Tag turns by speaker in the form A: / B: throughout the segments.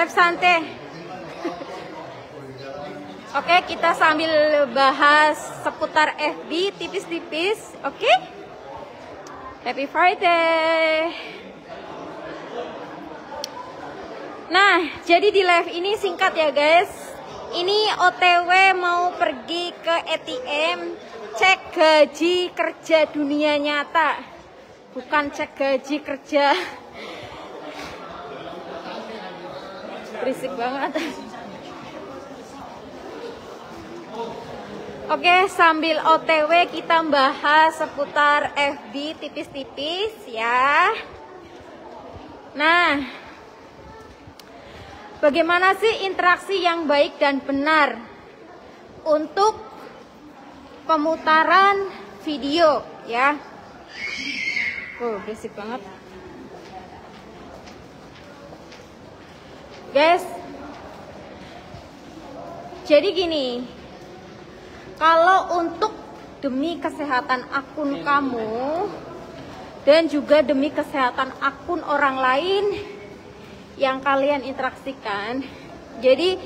A: Live santai. Oke, kita sambil bahas seputar FB tipis-tipis. Oke? Happy Friday. Nah, jadi di live ini singkat ya guys. Ini OTW mau pergi ke ATM, cek gaji kerja dunia nyata. Bukan cek gaji kerja. Berisik banget. Oke, sambil OTW kita bahas seputar FB tipis-tipis ya. Nah, bagaimana sih interaksi yang baik dan benar untuk pemutaran video ya? Berisik banget. Guys, jadi gini, kalau untuk demi kesehatan akun kamu dan juga demi kesehatan akun orang lain yang kalian interaksikan, jadi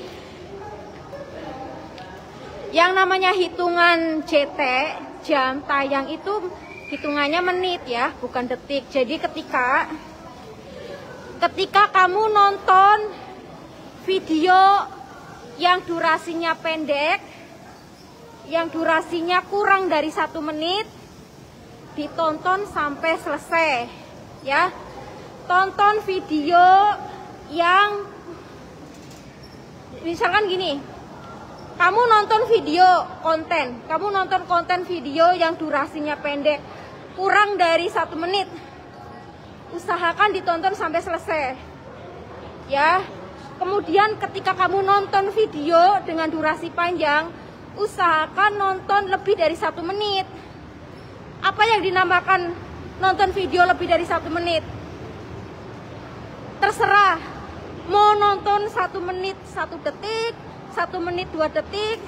A: yang namanya hitungan CT, jam tayang itu hitungannya menit ya, bukan detik. Jadi ketika kamu nonton video yang durasinya pendek, yang durasinya kurang dari 1 menit, ditonton sampai selesai ya. Tonton video yang misalkan gini, kamu nonton konten video yang durasinya pendek kurang dari 1 menit, usahakan ditonton sampai selesai ya. Kemudian ketika kamu nonton video dengan durasi panjang, usahakan nonton lebih dari 1 menit. Apa yang dinamakan nonton video lebih dari 1 menit? Terserah, mau nonton 1 menit 1 detik, 1 menit 2 detik,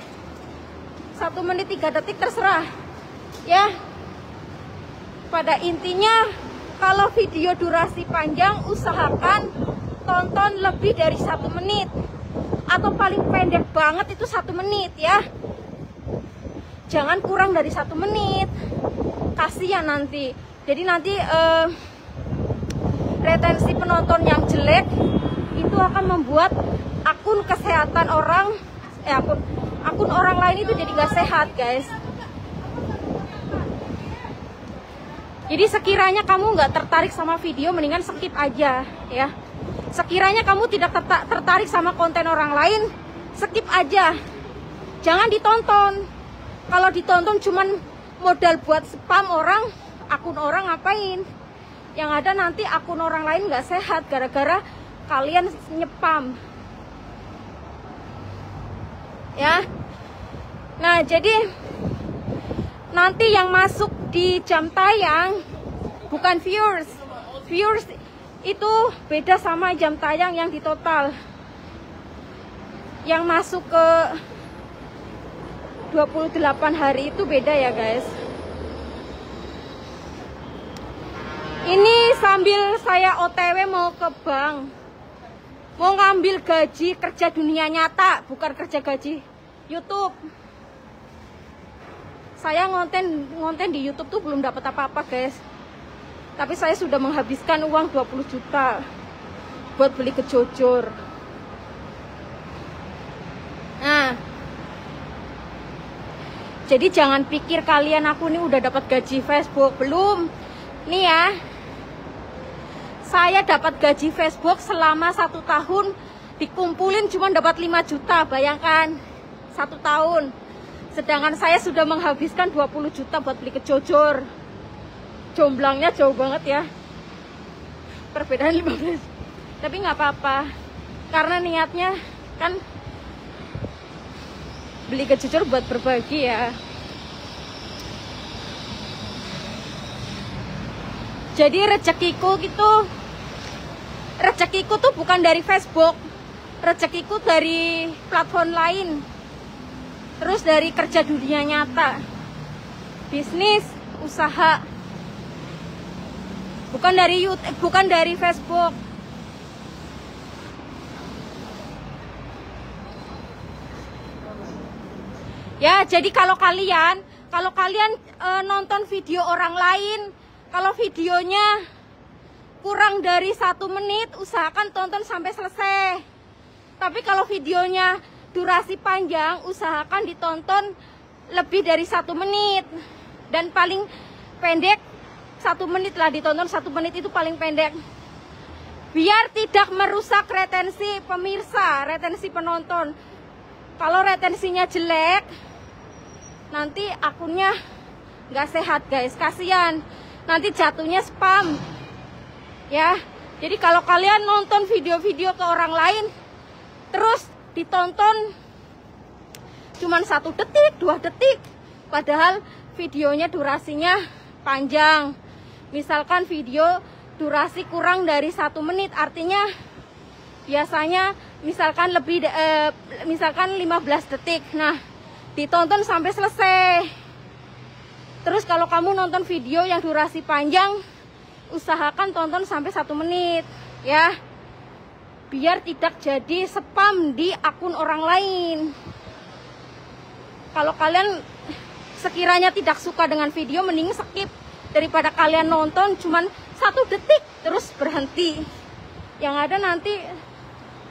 A: 1 menit 3 detik, terserah ya. Pada intinya, kalau video durasi panjang, usahakan tonton lebih dari 1 menit, atau paling pendek banget itu 1 menit ya. Jangan kurang dari 1 menit, kasihan nanti. Jadi nanti retensi penonton yang jelek itu akan membuat akun kesehatan orang, akun orang lain itu jadi gak sehat guys. Jadi sekiranya kamu nggak tertarik sama video, mendingan skip aja ya. Sekiranya kamu tidak tertarik sama konten orang lain, skip aja. Jangan ditonton. Kalau ditonton cuman modal buat spam orang, akun orang ngapain? Yang ada nanti akun orang lain nggak sehat gara-gara kalian nyepam. Ya. Nah, jadi nanti yang masuk di jam tayang bukan viewers. Viewers itu beda sama jam tayang yang di total. Yang masuk ke 28 hari itu beda ya guys. Ini sambil saya OTW mau ke bank, mau ngambil gaji kerja dunia nyata, bukan kerja gaji YouTube. Saya ngonten di YouTube tuh belum dapat apa-apa guys. Tapi saya sudah menghabiskan uang 20 juta buat beli kejojor. Nah, jadi jangan pikir kalian aku ini udah dapat gaji Facebook. Belum. Nih ya, saya dapat gaji Facebook selama 1 tahun, dikumpulin cuma dapat 5 juta. Bayangkan, 1 tahun. Sedangkan saya sudah menghabiskan 20 juta buat beli kejojor. Jomblangnya jauh banget ya, perbedaan 15. Tapi nggak apa-apa, karena niatnya kan beli kejojor buat berbagi ya. Jadi rezekiku tuh bukan dari Facebook, rezekiku dari platform lain, terus dari kerja dunia nyata, bisnis, usaha. Bukan dari YouTube, bukan dari Facebook. Ya, jadi kalau kalian nonton video orang lain, kalau videonya kurang dari 1 menit, usahakan tonton sampai selesai. Tapi kalau videonya durasi panjang, usahakan ditonton lebih dari 1 menit. Dan paling pendek 1 menit lah, ditonton 1 menit itu paling pendek. Biar tidak merusak retensi pemirsa, retensi penonton. Kalau retensinya jelek, nanti akunnya nggak sehat guys, kasihan. Nanti jatuhnya spam. Ya, jadi kalau kalian nonton video-video ke orang lain, terus ditonton cuman 1 detik, 2 detik, padahal videonya durasinya panjang. Misalkan video durasi kurang dari 1 menit, artinya biasanya misalkan misalkan 15 detik. Nah, ditonton sampai selesai. Terus kalau kamu nonton video yang durasi panjang, usahakan tonton sampai 1 menit ya, biar tidak jadi spam di akun orang lain. Kalau kalian sekiranya tidak suka dengan video, mending skip daripada kalian nonton cuman 1 detik terus berhenti. Yang ada nanti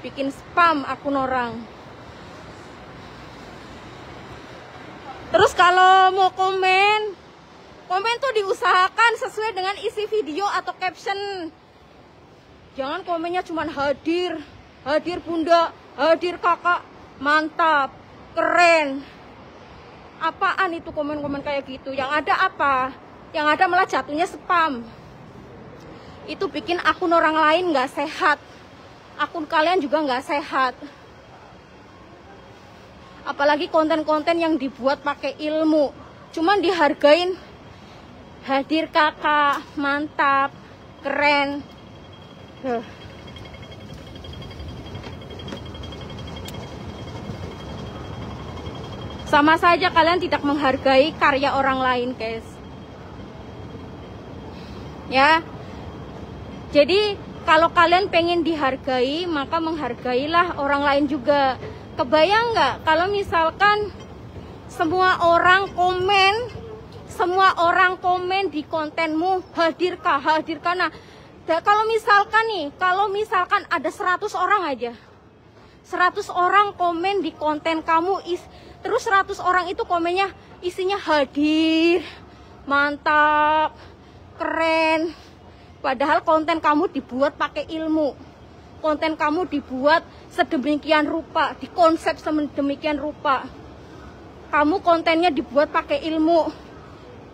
A: bikin spam akun orang. Terus kalau mau komen tuh diusahakan sesuai dengan isi video atau caption. Jangan komennya cuman hadir bunda, hadir kakak, mantap, keren. Apaan itu komen-komen kayak gitu? Yang ada apa? Yang ada malah jatuhnya spam. Itu bikin akun orang lain nggak sehat. Akun kalian juga nggak sehat. Apalagi konten-konten yang dibuat pakai ilmu, cuman dihargain hadir kakak, mantap, keren. Sama saja kalian tidak menghargai karya orang lain, guys. Ya. Jadi kalau kalian pengen dihargai, maka menghargailah orang lain juga. Kebayang nggak kalau misalkan semua orang komen di kontenmu, hadirkah? Nah, kalau misalkan ada 100 orang aja, 100 orang komen di konten kamu, terus 100 orang itu komennya isinya hadir, mantap, keren. Padahal konten kamu dibuat pakai ilmu, konten kamu dibuat sedemikian rupa, dikonsep sedemikian rupa. Kamu kontennya dibuat pakai ilmu,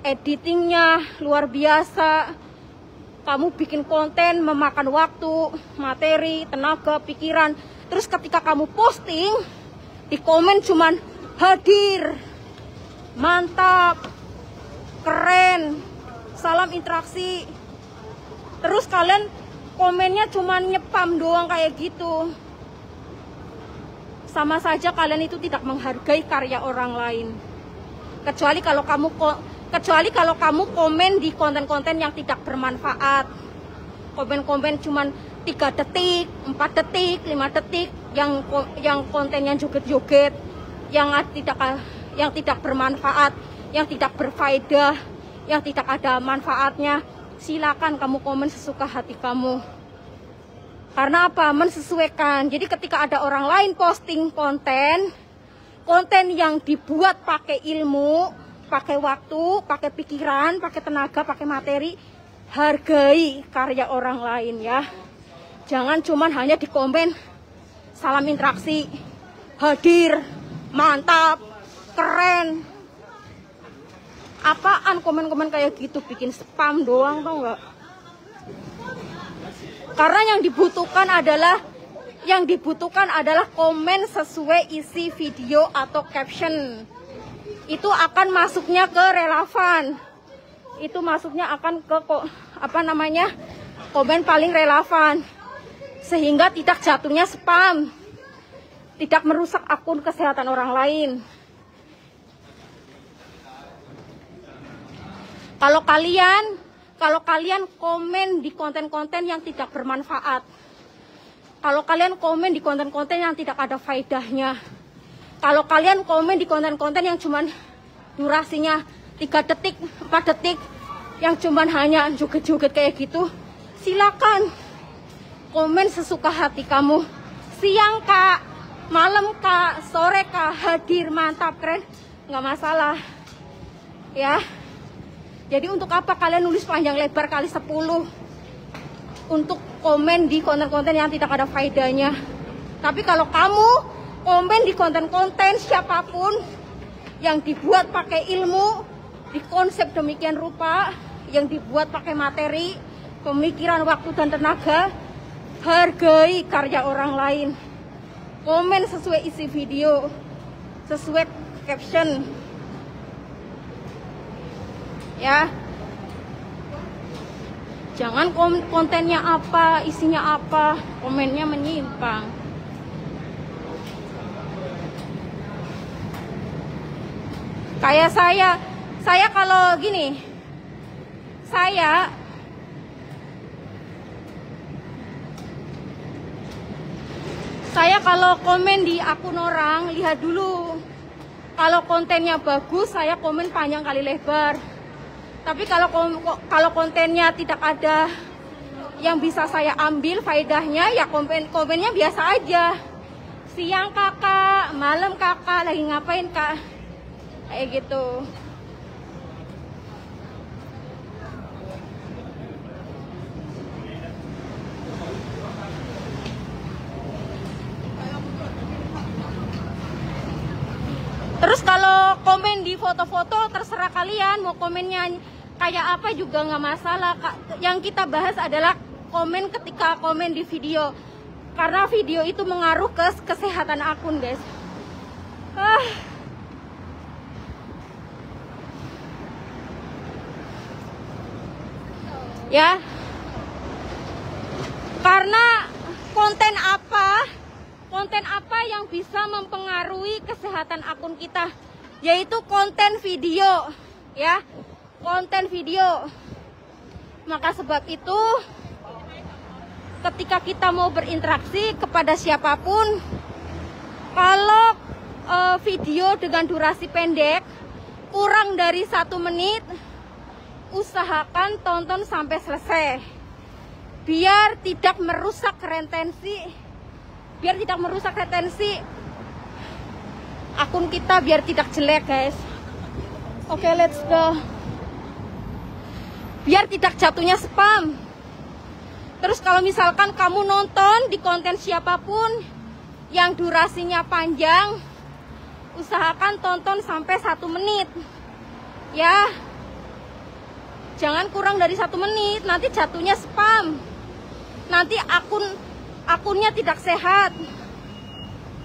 A: editingnya luar biasa. Kamu bikin konten memakan waktu, materi, tenaga, pikiran. Terus ketika kamu posting, di komen cuman hadir, mantap, keren, salam interaksi. Terus kalian komennya cuman nyepam doang kayak gitu. Sama saja kalian itu tidak menghargai karya orang lain. Kecuali kalau kamu komen di konten-konten yang tidak bermanfaat. Komen-komen cuman 3 detik, 4 detik, 5 detik, yang kontennya joget-joget, yang tidak bermanfaat, yang tidak berfaedah, yang tidak ada manfaatnya. Silakan kamu komen sesuka hati kamu. Karena apa? Mensesuaikan. Jadi ketika ada orang lain posting konten yang dibuat pakai ilmu, pakai waktu, pakai pikiran, pakai tenaga, pakai materi, hargai karya orang lain ya. Jangan cuman hanya di komen salam interaksi, hadir, mantap, keren. Apaan komen-komen kayak gitu, bikin spam doang, tau nggak? Karena yang dibutuhkan adalah komen sesuai isi video atau caption. Itu akan masuknya ke relevan. Itu masuknya akan ke komen paling relevan. Sehingga tidak jatuhnya spam. Tidak merusak akun kesehatan orang lain. Kalau kalian komen di konten-konten yang tidak bermanfaat, kalau kalian komen di konten-konten yang tidak ada faedahnya, Kalau kalian komen di konten-konten yang cuman durasinya 3 detik, 4 detik, yang cuman hanya joget-joget kayak gitu, silakan komen sesuka hati kamu. Siang kak, malam kak, sore kak, hadir, mantap, keren, nggak masalah ya. Jadi untuk apa kalian nulis panjang lebar kali 10 untuk komen di konten-konten yang tidak ada faedahnya? Tapi kalau kamu komen di konten-konten siapapun yang dibuat pakai ilmu, dikonsep demikian rupa, yang dibuat pakai materi, pemikiran, waktu, dan tenaga, hargai karya orang lain. Komen sesuai isi video, sesuai caption. Ya. Jangan kontennya apa, isinya apa, komennya menyimpang. Kayak saya kalau gini, saya kalau komen di akun orang, lihat dulu. Kalau kontennya bagus, saya komen panjang kali lebar. Tapi kalau kontennya tidak ada yang bisa saya ambil faedahnya, ya komennya biasa aja. Siang kakak, malam kakak, lagi ngapain kak? Kayak gitu. Terus kalau komen di foto-foto, terserah kalian mau komennya kayak apa juga nggak masalah. Yang kita bahas adalah komen ketika komen di video, karena video itu mengaruh ke kesehatan akun, guys. Ya, karena konten apa yang bisa mempengaruhi kesehatan akun kita, yaitu konten video, ya, konten video. Maka sebab itu, ketika kita mau berinteraksi kepada siapapun, kalau video dengan durasi pendek kurang dari 1 menit, usahakan tonton sampai selesai, biar tidak merusak retensi, akun kita, biar tidak jelek, guys. Oke, let's go. Biar tidak jatuhnya spam. Terus kalau misalkan kamu nonton di konten siapapun yang durasinya panjang, usahakan tonton sampai 1 menit, ya. Jangan kurang dari 1 menit, nanti jatuhnya spam. Nanti akunnya tidak sehat,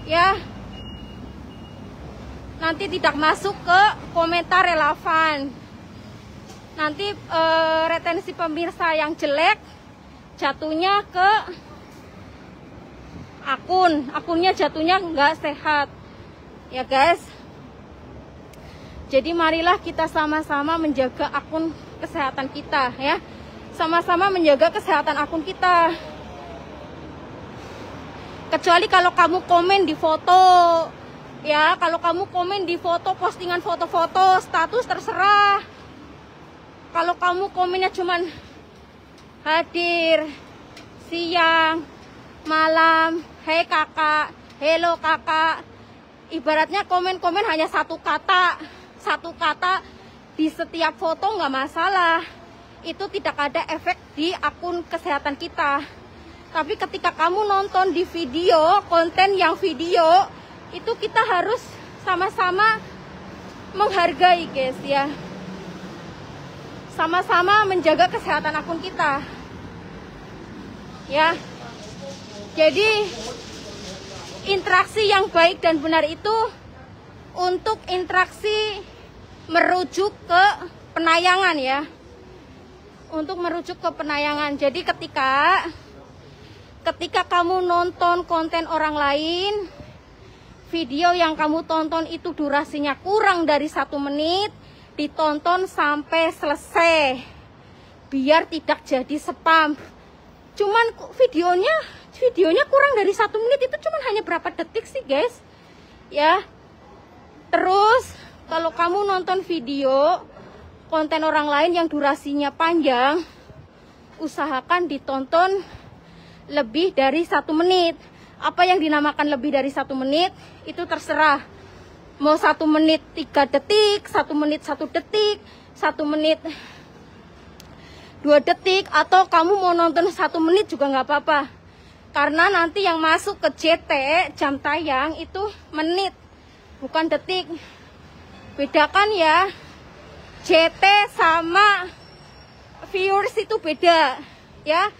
A: ya. Nanti tidak masuk ke komentar relevan. Nanti retensi pemirsa yang jelek jatuhnya ke akunnya jatuhnya nggak sehat, ya guys. Jadi marilah kita sama-sama menjaga akun kesehatan kita, ya. Sama-sama menjaga kesehatan akun kita. Kecuali kalau kamu komen di foto, ya, kalau kamu komen di foto, postingan foto-foto, status, terserah. Kalau kamu komennya cuman hadir, siang, malam, hei kakak, hello kakak, ibaratnya komen-komen hanya satu kata di setiap foto, nggak masalah. Itu tidak ada efek di akun kesehatan kita. Tapi ketika kamu nonton di video, konten yang video, itu kita harus sama-sama menghargai, guys, ya. Sama-sama menjaga kesehatan akun kita, ya. Jadi interaksi yang baik dan benar itu untuk interaksi merujuk ke penayangan, ya. Untuk merujuk ke penayangan. Jadi ketika kamu nonton konten orang lain, video yang kamu tonton itu durasinya kurang dari 1 menit, ditonton sampai selesai, biar tidak jadi spam. Cuman videonya kurang dari 1 menit, itu cuman hanya berapa detik sih, guys, ya. Terus kalau kamu nonton video konten orang lain yang durasinya panjang, usahakan ditonton lebih dari 1 menit. Apa yang dinamakan lebih dari 1 menit itu terserah. Mau 1 menit 3 detik, 1 menit 1 detik, 1 menit 2 detik, atau kamu mau nonton 1 menit juga nggak apa-apa. Karena nanti yang masuk ke JT jam tayang itu menit, bukan detik. Bedakan ya, JT sama viewers itu beda ya.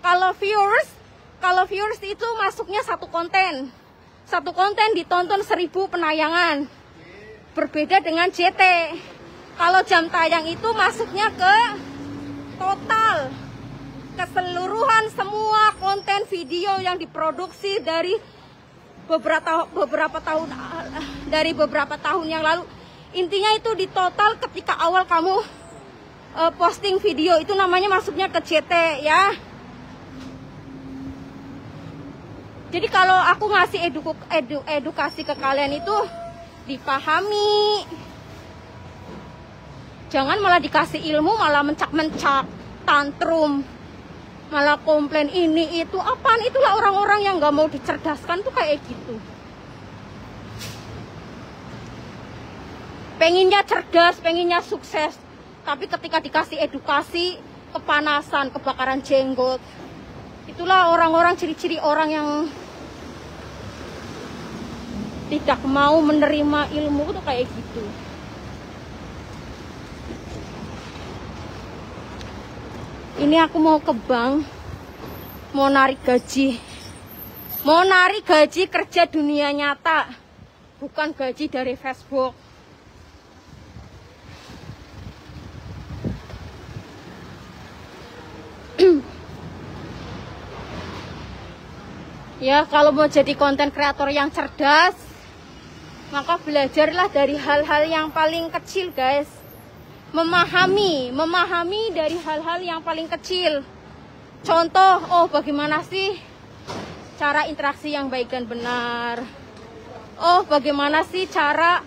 A: Kalau viewers itu masuknya satu konten ditonton 1000 penayangan, berbeda dengan JT. Kalau jam tayang itu masuknya ke total, keseluruhan semua konten video yang diproduksi dari beberapa tahun yang lalu. Intinya itu di total ketika awal kamu posting video, itu namanya masuknya ke JT ya. Jadi kalau aku ngasih edukasi ke kalian itu dipahami. Jangan malah dikasih ilmu malah mencak-mencak, tantrum, malah komplain ini itu. Apaan? Itulah orang-orang yang nggak mau dicerdaskan tuh kayak gitu. Pengennya cerdas, pengennya sukses, tapi ketika dikasih edukasi, kepanasan, kebakaran jenggot. Itulah orang-orang, ciri-ciri orang yang tidak mau menerima ilmu itu kayak gitu. Ini aku mau ke bank, mau narik gaji. Mau narik gaji kerja dunia nyata, bukan gaji dari Facebook. Ya, kalau mau jadi konten kreator yang cerdas, maka belajarlah dari hal-hal yang paling kecil, guys. Memahami dari hal-hal yang paling kecil. Contoh, oh bagaimana sih cara interaksi yang baik dan benar? Oh, bagaimana sih cara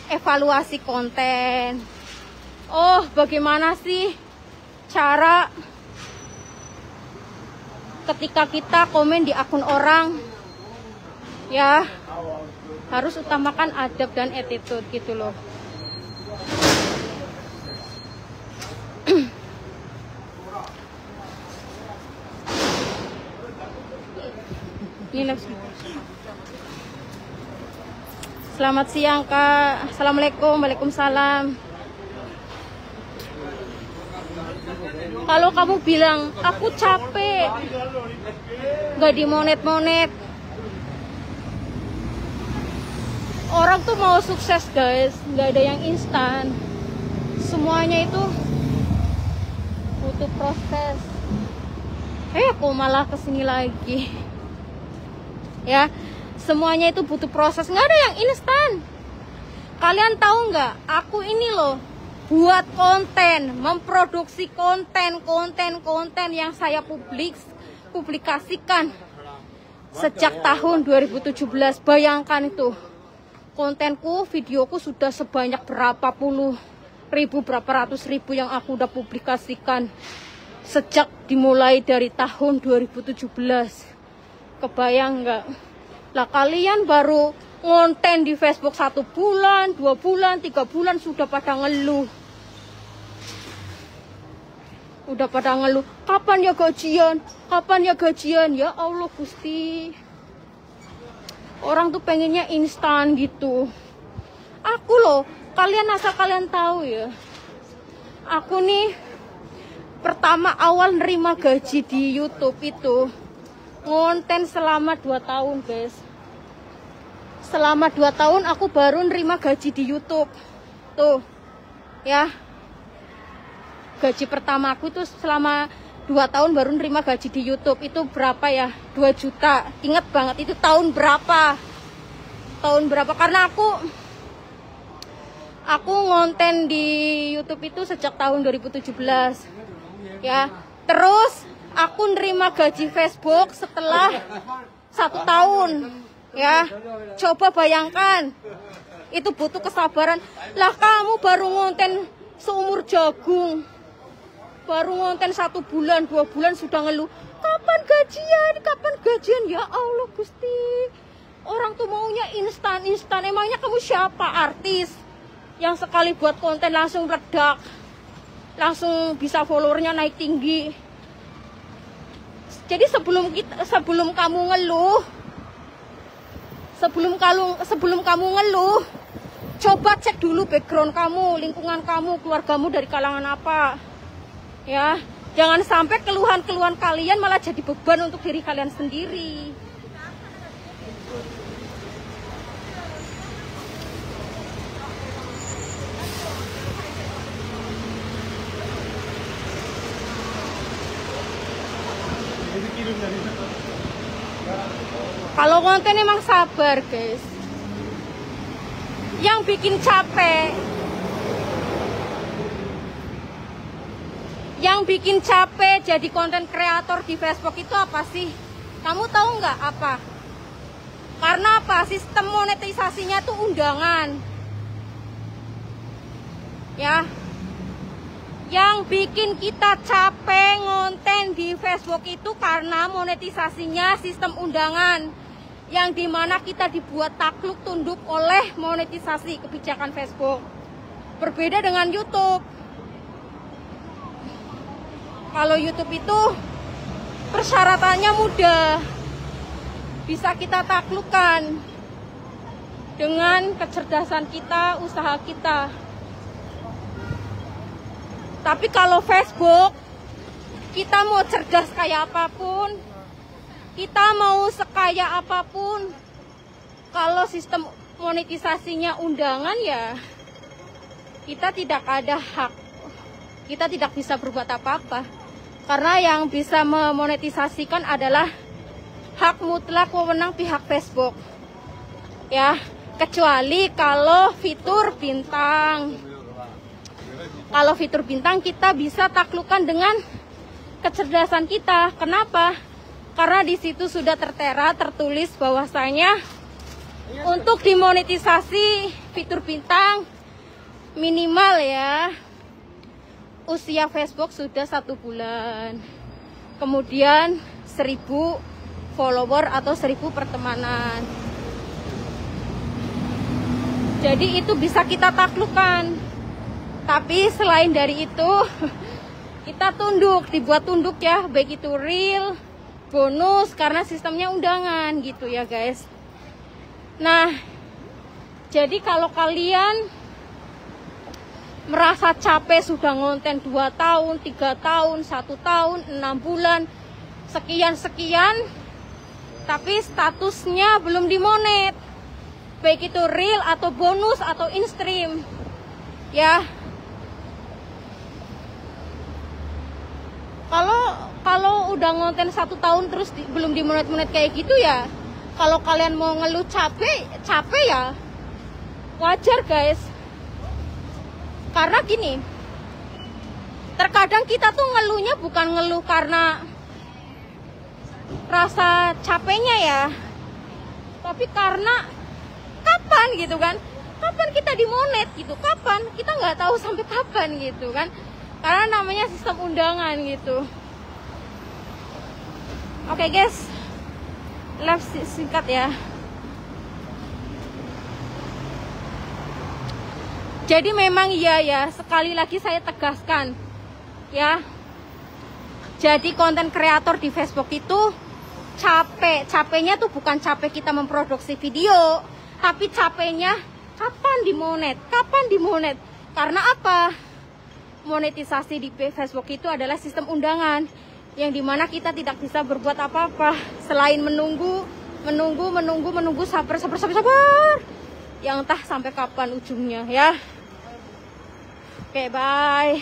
A: evaluasi konten? Oh, bagaimana sih cara ketika kita komen di akun orang, ya harus utamakan adab dan attitude gitu loh. Selamat siang Kak. Assalamualaikum. Waalaikumsalam. Kalau kamu bilang aku capek, gak dimonet-monet. Orang tuh mau sukses guys, gak ada yang instan. Semuanya itu butuh proses. Aku malah kesini lagi. Ya, semuanya itu butuh proses, nggak ada yang instan. Kalian tahu nggak? Aku ini loh buat konten, memproduksi konten yang saya publikasikan sejak tahun 2017. Bayangkan itu, kontenku, videoku sudah sebanyak berapa puluh ribu, berapa ratus ribu yang aku udah publikasikan sejak dimulai dari tahun 2017. Kebayang nggak? Lah kalian baru ngonten di Facebook 1 bulan, 2 bulan, 3 bulan sudah pada ngeluh. Udah pada ngeluh, kapan ya gajian? Kapan ya gajian? Ya Allah Gusti. Orang tuh pengennya instan gitu. Aku loh, asal kalian tahu ya. Aku nih pertama awal nerima gaji di YouTube itu ngonten selama 2 tahun guys. Selama 2 tahun aku baru nerima gaji di YouTube. Tuh ya, gaji pertama aku tuh selama 2 tahun baru nerima gaji di YouTube. Itu berapa ya? 2 juta. Ingat banget itu tahun berapa? Tahun berapa? Karena aku ngonten di YouTube itu sejak tahun 2017 ya. Terus aku nerima gaji Facebook setelah 1 tahun. Ya, coba bayangkan, itu butuh kesabaran. Lah kamu baru ngonten seumur jagung, baru ngonten 1 bulan, 2 bulan sudah ngeluh, kapan gajian, kapan gajian? Ya Allah Gusti, orang tuh maunya instan. Emangnya kamu siapa? Artis yang sekali buat konten langsung meledak, langsung bisa followernya naik tinggi. Jadi sebelum kamu ngeluh, coba cek dulu background kamu, lingkungan kamu, keluargamu dari kalangan apa. Ya, jangan sampai keluhan-keluhan kalian malah jadi beban untuk diri kalian sendiri. Kalau konten emang sabar guys. Yang bikin capek jadi konten kreator di Facebook itu apa sih? Kamu tahu nggak apa? Karena apa? Sistem monetisasinya tuh undangan. Ya. Yang bikin kita capek ngonten di Facebook itu karena monetisasinya sistem undangan, yang dimana kita dibuat takluk tunduk oleh monetisasi kebijakan Facebook. Berbeda dengan YouTube. Kalau YouTube itu persyaratannya mudah, bisa kita taklukkan dengan kecerdasan kita, usaha kita. Tapi kalau Facebook, kita mau cerdas kayak apapun, kita mau sekaya apapun, kalau sistem monetisasinya undangan ya, kita tidak ada hak, kita tidak bisa berbuat apa-apa. Karena yang bisa memonetisasikan adalah hak mutlak wewenang pihak Facebook. Ya, kecuali kalau fitur bintang. Kalau fitur bintang kita bisa taklukkan dengan kecerdasan kita. Kenapa? Karena di situ sudah tertulis bahwasanya untuk dimonetisasi fitur bintang minimal ya usia Facebook sudah 1 bulan. Kemudian 1000 follower atau 1000 pertemanan. Jadi itu bisa kita taklukkan. Tapi selain dari itu, kita dibuat tunduk ya, baik itu reel, bonus, karena sistemnya undangan gitu ya guys. Nah, jadi kalau kalian merasa capek sudah ngonten 2 tahun, 3 tahun, 1 tahun, 6 bulan, sekian, tapi statusnya belum dimonet, baik itu reel atau bonus atau in-stream ya. Kalau udah ngonten 1 tahun terus belum dimonet-monet kayak gitu ya, kalau kalian mau ngeluh capek ya wajar guys. Karena gini, terkadang kita tuh ngeluhnya bukan ngeluh karena rasa capeknya ya, tapi karena kapan gitu kan, kapan kita dimonet gitu, kapan, kita nggak tahu sampai kapan gitu kan. Karena namanya sistem undangan gitu. Oke guys, live singkat ya. Jadi memang iya ya, sekali lagi saya tegaskan ya. Jadi konten kreator di Facebook itu capeknya tuh bukan capek kita memproduksi video, tapi capeknya kapan dimonet. Karena apa? Monetisasi di Facebook itu adalah sistem undangan, yang dimana kita tidak bisa berbuat apa-apa selain menunggu, sabar, yang entah sampai kapan ujungnya ya. Oke, bye.